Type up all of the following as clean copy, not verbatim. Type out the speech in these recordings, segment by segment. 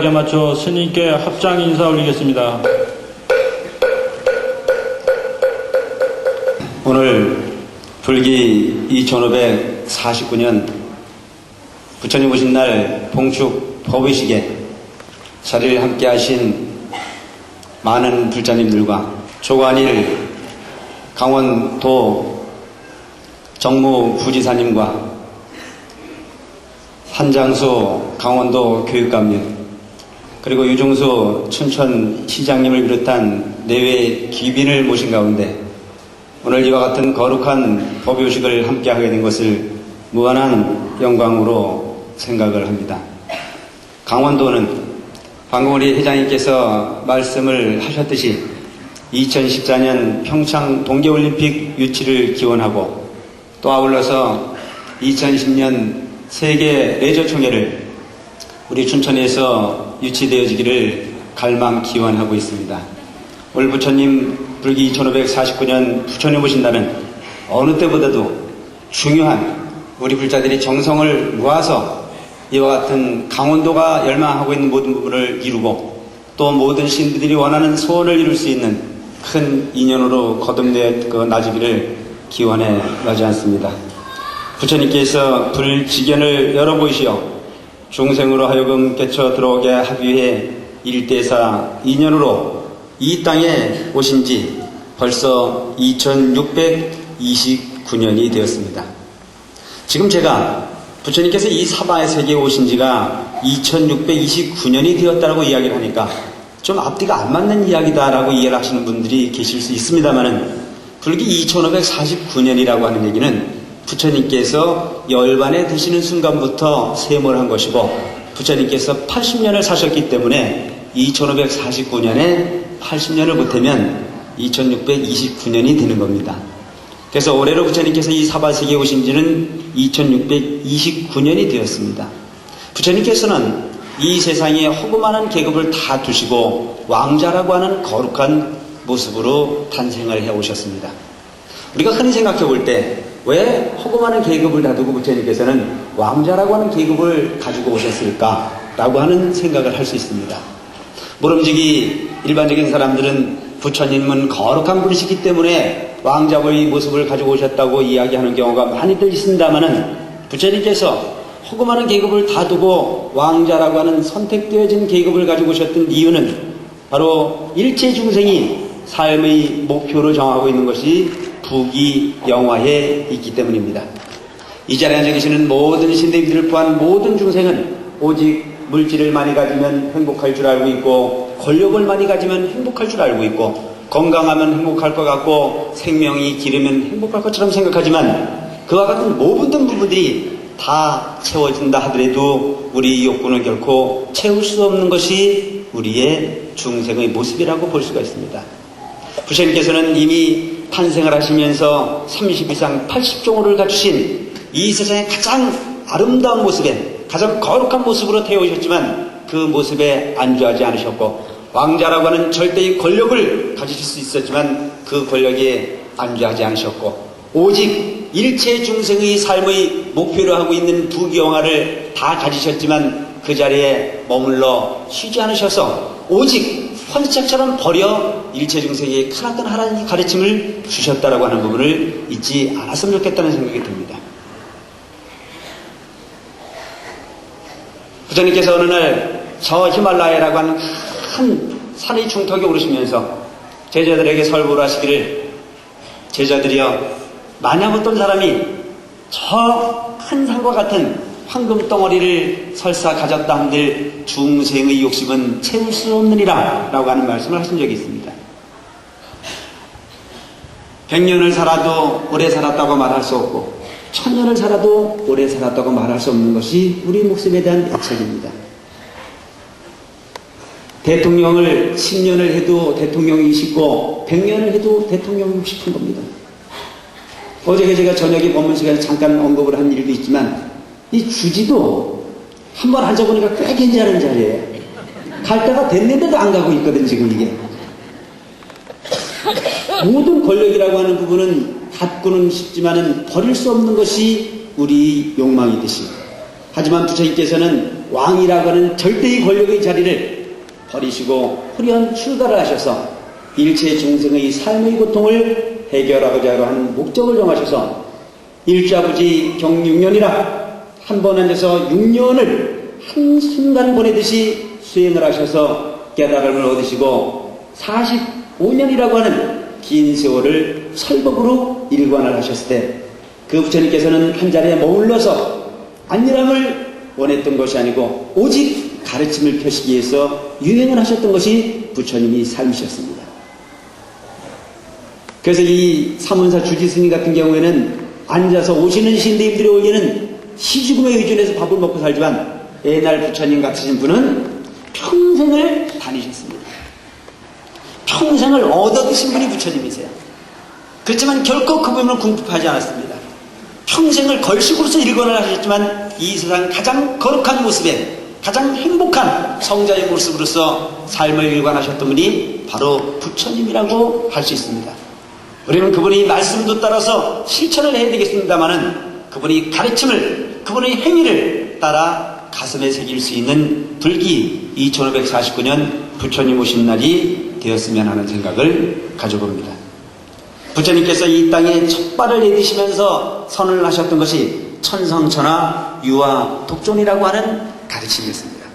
정확하게 맞춰 스님께 합장 인사 올리겠습니다. 오늘 불기 2549년 부처님 오신 날 봉축 법의식에 자리를 함께 하신 많은 불자님들과 조관일 강원도 정무부지사님과 한장수 강원도 교육감님, 그리고 유중수 춘천시장님을 비롯한 내외 귀빈을 모신 가운데 오늘 이와 같은 거룩한 법요식을 함께하게 된 것을 무한한 영광으로 생각을 합니다. 강원도는 방금 우리 회장님께서 말씀을 하셨듯이 2014년 평창 동계올림픽 유치를 기원하고 또 아울러서 2010년 세계 레저총회를 우리 춘천에서 유치되어지기를 갈망 기원하고 있습니다. 올 부처님 불기 2549년 부처님 오신 날은 어느 때보다도 중요한 우리 불자들이 정성을 모아서 이와 같은 강원도가 열망하고 있는 모든 부분을 이루고 또 모든 신들이 원하는 소원을 이룰 수 있는 큰 인연으로 거듭되어 나지기를 기원해 나지 않습니다. 부처님께서 불지견을 열어보이시어 중생으로 하여금 깨쳐 들어오게 하기 위해 일대사 인연으로 이 땅에 오신 지 벌써 2629년이 되었습니다. 지금 제가 부처님께서 이 사바의 세계에 오신 지가 2629년이 되었다고 이야기를 하니까 좀 앞뒤가 안 맞는 이야기다라고 이해를 하시는 분들이 계실 수 있습니다만은 불기 2549년이라고 하는 얘기는 부처님께서 열반에 드시는 순간부터 셈을 한 것이고 부처님께서 80년을 사셨기 때문에 2549년에 80년을 보태면 2629년이 되는 겁니다. 그래서 올해로 부처님께서 이 사바세계에 오신 지는 2629년이 되었습니다. 부처님께서는 이 세상에 허구만한 계급을 다 두시고 왕자라고 하는 거룩한 모습으로 탄생을 해오셨습니다. 우리가 흔히 생각해 볼 때 왜 허구만한 계급을 다두고 부처님께서는 왕자라고 하는 계급을 가지고 오셨을까라고 하는 생각을 할 수 있습니다. 모름지기 일반적인 사람들은 부처님은 거룩한 분이시기 때문에 왕자의 모습을 가지고 오셨다고 이야기하는 경우가 많이들 있습니다만은 부처님께서 허구만한 계급을 다두고 왕자라고 하는 선택되어진 계급을 가지고 오셨던 이유는 바로 일체 중생이 삶의 목표로 정하고 있는 것이 부귀영화에 있기 때문입니다. 이 자리에 앉아 계시는 모든 신대님들을 포함한 모든 중생은 오직 물질을 많이 가지면 행복할 줄 알고 있고 권력을 많이 가지면 행복할 줄 알고 있고 건강하면 행복할 것 같고 생명이 기르면 행복할 것처럼 생각하지만 그와 같은 모든 부분들이 다 채워진다 하더라도 우리 욕구는 결코 채울 수 없는 것이 우리의 중생의 모습이라고 볼 수가 있습니다. 부처님께서는 이미 탄생을 하시면서 30 이상 80종호를 갖추신 이 세상의 가장 아름다운 모습에 가장 거룩한 모습으로 태어오셨지만 그 모습에 안주하지 않으셨고 왕자라고 하는 절대의 권력을 가지실 수 있었지만 그 권력에 안주하지 않으셨고 오직 일체 중생의 삶의 목표로 하고 있는 부귀영화를 다 가지셨지만 그 자리에 머물러 쉬지 않으셔서 오직 헌책처럼 버려 일체 중생에게 크나큰 하나님의 가르침을 주셨다라고 하는 부분을 잊지 않았으면 좋겠다는 생각이 듭니다. 부처님께서 어느 날 저 히말라야라고 하는 큰 산의 중턱에 오르시면서 제자들에게 설부를 하시기를 제자들이여 만약 어떤 사람이 저 큰 산과 같은 황금 덩어리를 설사 가졌다 한들 중생의 욕심은 채울 수 없느니라 라고 하는 말씀을 하신 적이 있습니다. 100년을 살아도 오래 살았다고 말할 수 없고 1000년을 살아도 오래 살았다고 말할 수 없는 것이 우리 목숨에 대한 애착입니다. 대통령을 10년을 해도 대통령이고 싶고 100년을 해도 대통령이고 싶은 겁니다. 어제 제가 저녁에 법문 시간에 잠깐 언급을 한 일도 있지만 이 주지도 한번 앉아보니까 꽤 괜찮은 자리예요. 갈 때가 됐는데도 안 가고 있거든 지금 이게. 모든 권력이라고 하는 부분은 갖고는 싶지만은 버릴 수 없는 것이 우리 욕망이듯이. 하지만 부처님께서는 왕이라고 하는 절대의 권력의 자리를 버리시고 홀연 출가를 하셔서 일체 중생의 삶의 고통을 해결하고자 하는 목적을 정하셔서 일자부지 경6년이라 한 번 앉아서 6년을 한순간 보내듯이 수행을 하셔서 깨달음을 얻으시고 45년이라고 하는 긴 세월을 설법으로 일관을 하셨을 때 그 부처님께서는 한 자리에 머물러서 안일함을 원했던 것이 아니고 오직 가르침을 펴시기 위해서 유행을 하셨던 것이 부처님의 삶이셨습니다. 그래서 이 사문사 주지스님 같은 경우에는 앉아서 오시는 신대님들이 오기에는 시죽음에 의존해서 밥을 먹고 살지만 옛날 부처님 같으신 분은 평생을 다니셨습니다. 평생을 얻어드신 분이 부처님이세요. 그렇지만 결코 그분은 궁핍하지 않았습니다. 평생을 걸식으로서 일관을 하셨지만 이 세상 가장 거룩한 모습에 가장 행복한 성자의 모습으로서 삶을 일관하셨던 분이 바로 부처님이라고 할 수 있습니다. 우리는 그분의 말씀도 따라서 실천을 해야 되겠습니다마는 그분의 가르침을, 그분의 행위를 따라 가슴에 새길 수 있는 불기 2549년 부처님 오신 날이 되었으면 하는 생각을 가져봅니다. 부처님께서 이 땅에 첫 발을 내디시면서 선언을 하셨던 것이 천성천하 유아 독존이라고 하는 가르침이었습니다.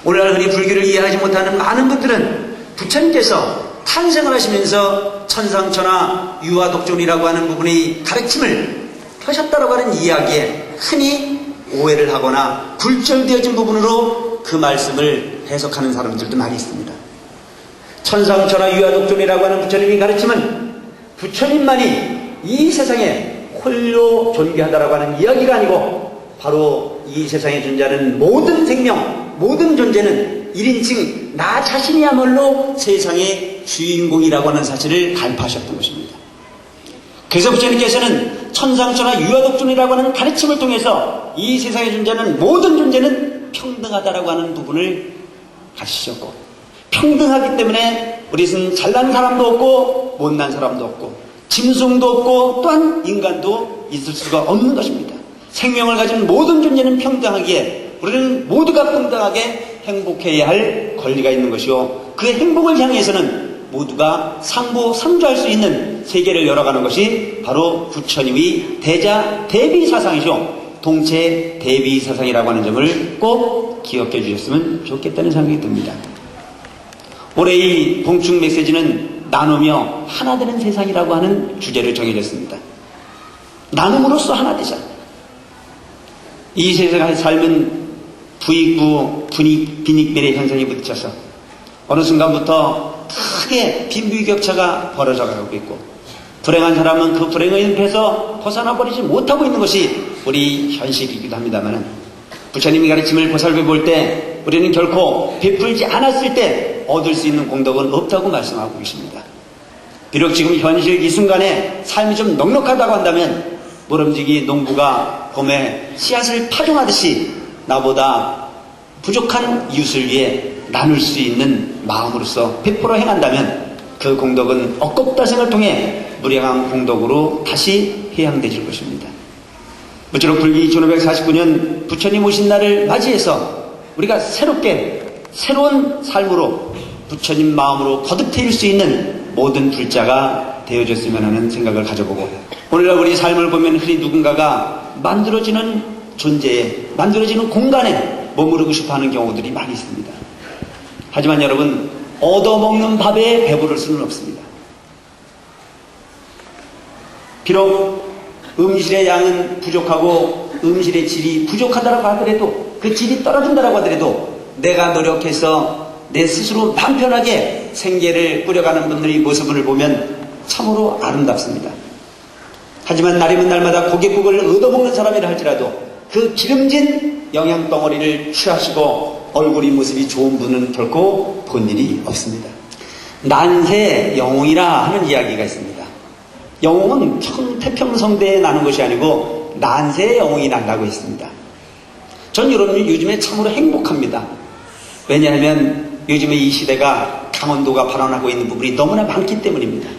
오늘날 흔히 불교를 이해하지 못하는 많은 분들은 부처님께서 탄생을 하시면서 천상천하 유아 독존이라고 하는 부분의 가르침을 펴셨다라고 하는 이야기에 흔히 오해를 하거나 굴절되어진 부분으로 그 말씀을 해석하는 사람들도 많이 있습니다. 천상천하 유아 독존이라고 하는 부처님의 가르침은 부처님만이 이 세상에 홀로 존귀하다라고 하는 이야기가 아니고 바로 이 세상에 존재하는 모든 생명, 모든 존재는 1인칭 나 자신이야말로 세상의 주인공이라고 하는 사실을 간파하셨던 것입니다. 그래서 부처님께서는 천상천하 유아독존이라고 하는 가르침을 통해서 이 세상에 존재하는 모든 존재는 평등하다라고 하는 부분을 가르치셨고, 평등하기 때문에 우리는 잘난 사람도 없고 못난 사람도 없고 짐승도 없고 또한 인간도 있을 수가 없는 것입니다. 생명을 가진 모든 존재는 평등하기에 우리는 모두가 평등하게 행복해야 할 권리가 있는 것이요, 그 행복을 향해서는 모두가 상부상조할 수 있는 세계를 열어가는 것이 바로 부처님의 대자 대비사상이죠. 동체 대비사상이라고 하는 점을 꼭 기억해 주셨으면 좋겠다는 생각이 듭니다. 올해 이 봉축 메시지는 나누며 하나 되는 세상이라고 하는 주제를 정해졌습니다. 나눔으로써 하나 되자. 이 세상의 삶은 부익부 빈익빈의 현상이 부딪혀서 어느 순간부터 크게 빈부격차가 벌어져 가고 있고, 불행한 사람은 그 불행의 늪에서 벗어나 버리지 못하고 있는 것이 우리 현실이기도 합니다만, 부처님의 가르침을 보살펴 볼 때 우리는 결코 베풀지 않았을 때 얻을 수 있는 공덕은 없다고 말씀하고 계십니다. 비록 지금 현실 이 순간에 삶이 좀 넉넉하다고 한다면 모름지기 농부가 봄에 씨앗을 파종하듯이 나보다 부족한 이웃을 위해 나눌 수 있는 마음으로서 베풀어 행한다면 그 공덕은 억겁다생을 통해 무량한 공덕으로 다시 회양되질 것입니다. 모쪼록 불기 2549년 부처님 오신 날을 맞이해서 우리가 새로운 삶으로 부처님 마음으로 거듭태울 수 있는 모든 불자가 되어줬으면 하는 생각을 가져보고, 오늘날 우리 삶을 보면 흔히 누군가가 만들어지는 존재에, 만들어지는 공간에 머무르고 싶어하는 경우들이 많이 있습니다. 하지만 여러분, 얻어먹는 밥에 배부를 수는 없습니다. 비록 음식의 양은 부족하고 음식의 질이 부족하다고 하더라도, 그 질이 떨어진다고 하더라도 내가 노력해서 내 스스로 마음 편하게 생계를 꾸려가는 분들의 모습을 보면 참으로 아름답습니다. 하지만 날이면 날마다 고깃국을 얻어먹는 사람이라 할지라도 그 기름진 영양덩어리를 취하시고 얼굴이 모습이 좋은 분은 결코 본 일이 없습니다. 난세 영웅이라 하는 이야기가 있습니다. 영웅은 태평성대에 나는 것이 아니고 난세의 영웅이 난다고 했습니다. 전 여러분이 요즘에 참으로 행복합니다. 왜냐하면 요즘에 이 시대가 강원도가 발언하고 있는 부분이 너무나 많기 때문입니다.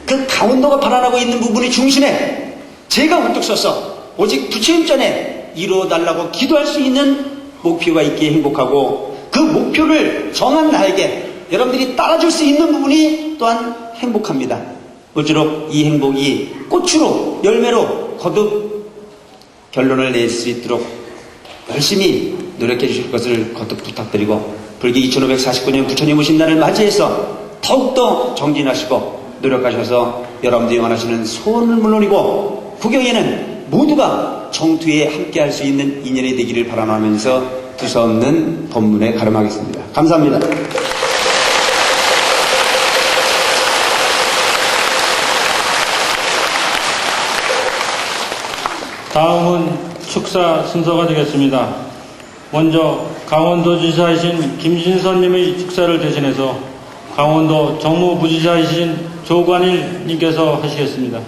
그 강원도가 발언하고 있는 부분의 중심에 제가 우뚝 서서 오직 부처님 전에 이루어달라고 기도할 수 있는 목표가 있기에 행복하고 그 목표를 정한 나에게 여러분들이 따라줄 수 있는 부분이 또한 행복합니다. 모쪼록 이 행복이 꽃으로 열매로 거듭 결론을 낼 수 있도록 열심히 노력해 주실 것을 거듭 부탁드리고 불기 2549년 부처님 오신 날을 맞이해서 더욱더 정진하시고 노력하셔서 여러분들이 원하시는 소원을 물론이고 구경에는 모두가 정투에 함께할 수 있는 인연이 되기를 바라면서 두서없는 법문에 가름하겠습니다. 감사합니다. 다음은 축사 순서가 되겠습니다. 먼저 강원도지사이신 김진선님의 축사를 대신해서 강원도 정무부지사이신 조관일님께서 하시겠습니다.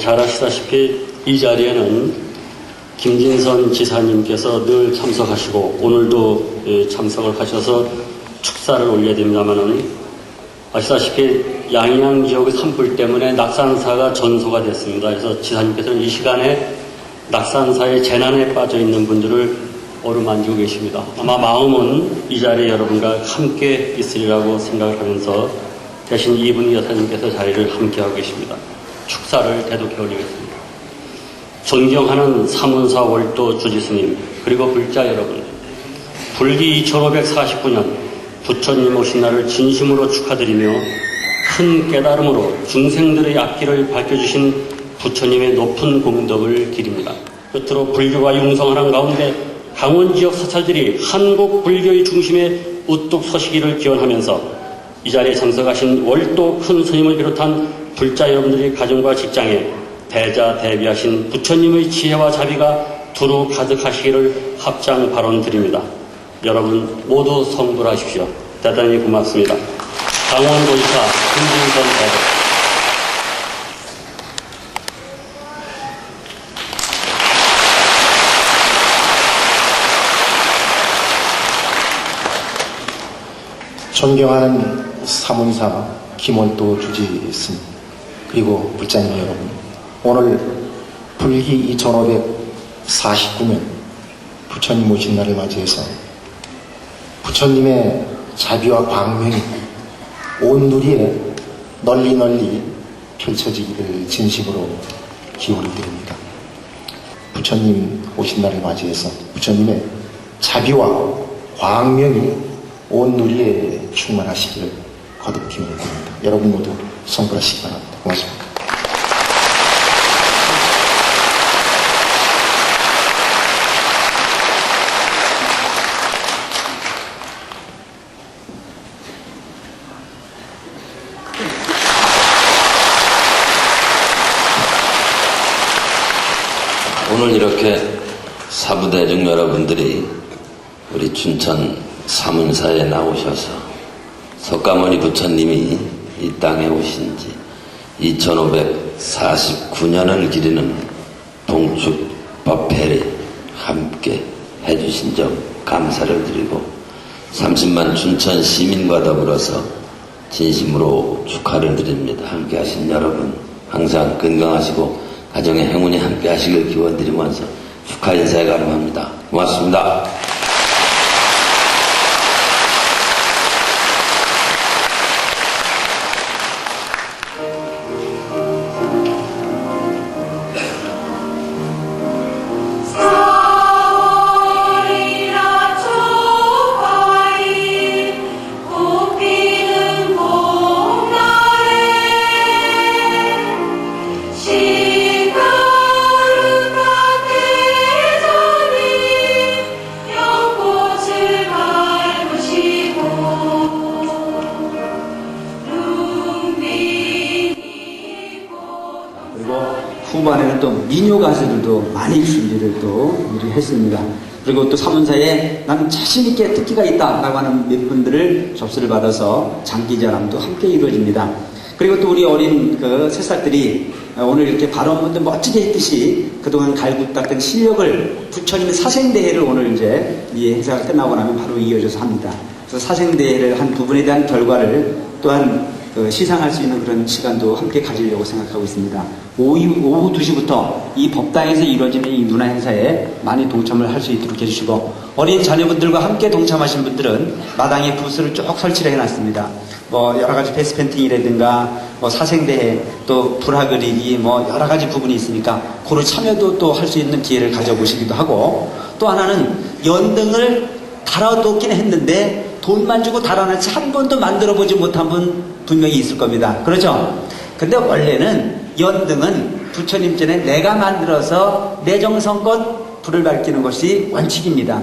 잘 아시다시피 이 자리에는 김진선 지사님께서 늘 참석하시고 오늘도 참석을 하셔서 축사를 올려야 됩니다만은 아시다시피 양양 지역의 산불 때문에 낙산사가 전소가 됐습니다. 그래서 지사님께서는 이 시간에 낙산사의 재난에 빠져 있는 분들을 어루만지고 계십니다. 아마 마음은 이 자리에 여러분과 함께 있으리라고 생각을 하면서 대신 이분 여사님께서 자리를 함께하고 계십니다. 축사를 대독해 올리겠습니다. 존경하는 사문사 월도 주지스님 그리고 불자 여러분, 불기 2549년 부처님 오신 날을 진심으로 축하드리며 큰 깨달음으로 중생들의 앞길을 밝혀주신 부처님의 높은 공덕을 기립니다. 끝으로 불교가 융성하는 가운데 강원 지역 사찰들이 한국 불교의 중심에 우뚝 서시기를 기원하면서 이 자리에 참석하신 월도 큰 스님을 비롯한 불자 여러분들의 가정과 직장에 대자대비하신 부처님의 지혜와 자비가 두루 가득하시기를 합장 발언드립니다. 여러분 모두 성불하십시오. 대단히 고맙습니다. 강원도지사 김진선 대독. 존경하는 사문사 김월도 주지스님 그리고 불자님 여러분, 오늘 불기 2549년 부처님 오신 날을 맞이해서 부처님의 자비와 광명이 온 누리에 널리 널리 펼쳐지기를 진심으로 기원을 드립니다. 부처님 오신 날을 맞이해서 부처님의 자비와 광명이 온 누리에 충만하시기를 거듭 기원을 드립니다. 여러분 모두 성불하시기 바랍니다. 고맙습니다. 오늘 이렇게 사부대중 여러분들이 우리 춘천 사문사에 나오셔서 석가모니 부처님이 이 땅에 오신 지 2549년을 기리는 동축법회를 함께 해주신 점 감사를 드리고 30만 춘천 시민과 더불어서 진심으로 축하를 드립니다. 함께 하신 여러분 항상 건강하시고 가정의 행운이 함께 하시길 기원드리면서 축하 인사에 가름합니다. 고맙습니다. 후반에는 또 민요 가수들도 많이 준비를 또 미리 했습니다. 그리고 또 사문사에 나는 자신있게 특기가 있다라고 하는 몇 분들을 접수를 받아서 장기자랑도 함께 이루어집니다. 그리고 또 우리 어린 그 새싹들이 오늘 이렇게 발언문도 멋지게 했듯이 그동안 갈고 닦은 실력을 부처님의 사생대회를 오늘 이제 이 행사가 끝나고 나면 바로 이어져서 합니다. 그래서 사생대회를 한 부분에 대한 결과를 또한 시상할 수 있는 그런 시간도 함께 가지려고 생각하고 있습니다. 오후 2시부터 이 법당에서 이루어지는 이 문화 행사에 많이 동참을 할 수 있도록 해주시고, 어린 자녀분들과 함께 동참하신 분들은 마당에 부스를 쭉 설치를 해놨습니다. 뭐 여러 가지 페이스 페인팅이라든가 뭐 사생대회, 또 불화 그리기, 뭐 여러 가지 부분이 있으니까 그런 참여도 또 할 수 있는 기회를 가져보시기도 하고, 또 하나는 연등을 달아놓긴 했는데 돈만 주고 달아놨지 한 번도 만들어보지 못한 분 분명히 있을 겁니다. 그렇죠? 근데 원래는 연등은 부처님 전에 내가 만들어서 내 정성껏 불을 밝히는 것이 원칙입니다.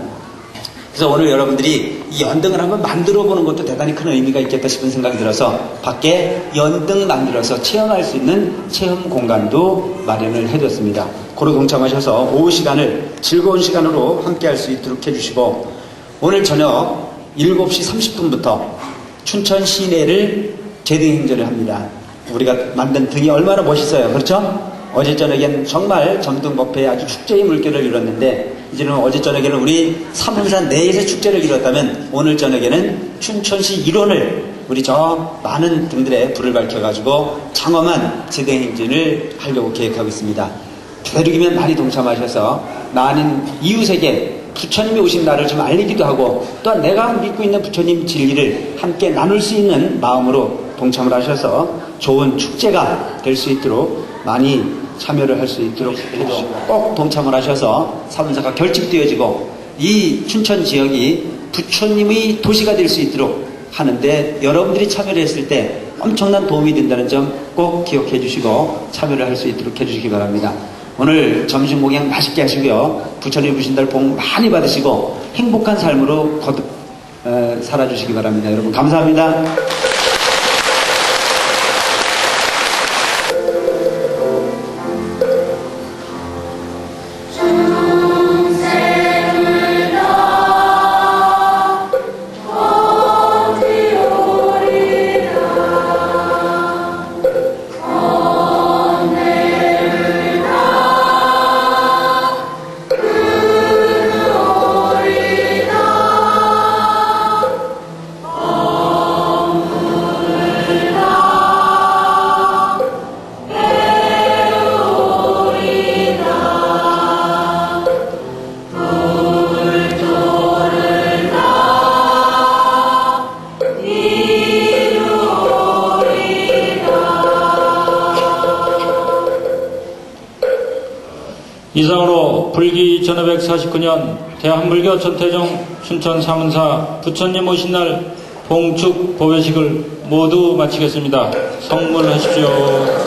그래서 오늘 여러분들이 이 연등을 한번 만들어 보는 것도 대단히 큰 의미가 있겠다 싶은 생각이 들어서 밖에 연등 만들어서 체험할 수 있는 체험 공간도 마련을 해뒀습니다. 고로 동참하셔서 오후 시간을 즐거운 시간으로 함께 할 수 있도록 해주시고, 오늘 저녁 7시 30분부터 춘천 시내를 제등행전을 합니다. 우리가 만든 등이 얼마나 멋있어요. 그렇죠? 어제 저녁엔 정말 점등법회에 아주 축제의 물결을 이뤘는데, 이제는 어제 저녁에는 우리 사문산 내에서 축제를 이뤘다면 오늘 저녁에는 춘천시 일원을 우리 저 많은 등들의 불을 밝혀가지고 장엄한 제등행진을 하려고 계획하고 있습니다. 되도록이면 많이 동참하셔서 나 아닌 이웃에게 부처님이 오신 날을 좀 알리기도 하고, 또한 내가 믿고 있는 부처님 진리를 함께 나눌 수 있는 마음으로 동참을 하셔서 좋은 축제가 될 수 있도록 많이 참여를 할 수 있도록 해주시고, 꼭 동참을 하셔서 사문사가 결집되어지고 이 춘천 지역이 부처님의 도시가 될 수 있도록 하는데 여러분들이 참여를 했을 때 엄청난 도움이 된다는 점 꼭 기억해 주시고 참여를 할 수 있도록 해주시기 바랍니다. 오늘 점심 공양 맛있게 하시고요. 부처님 부신 달 복 많이 받으시고 행복한 삶으로 거듭 살아주시기 바랍니다. 여러분 감사합니다. 이상으로 불기 1549년 대한불교 천태종 춘천 사문사 부처님 오신 날 봉축 보배식을 모두 마치겠습니다. 성물하십시오.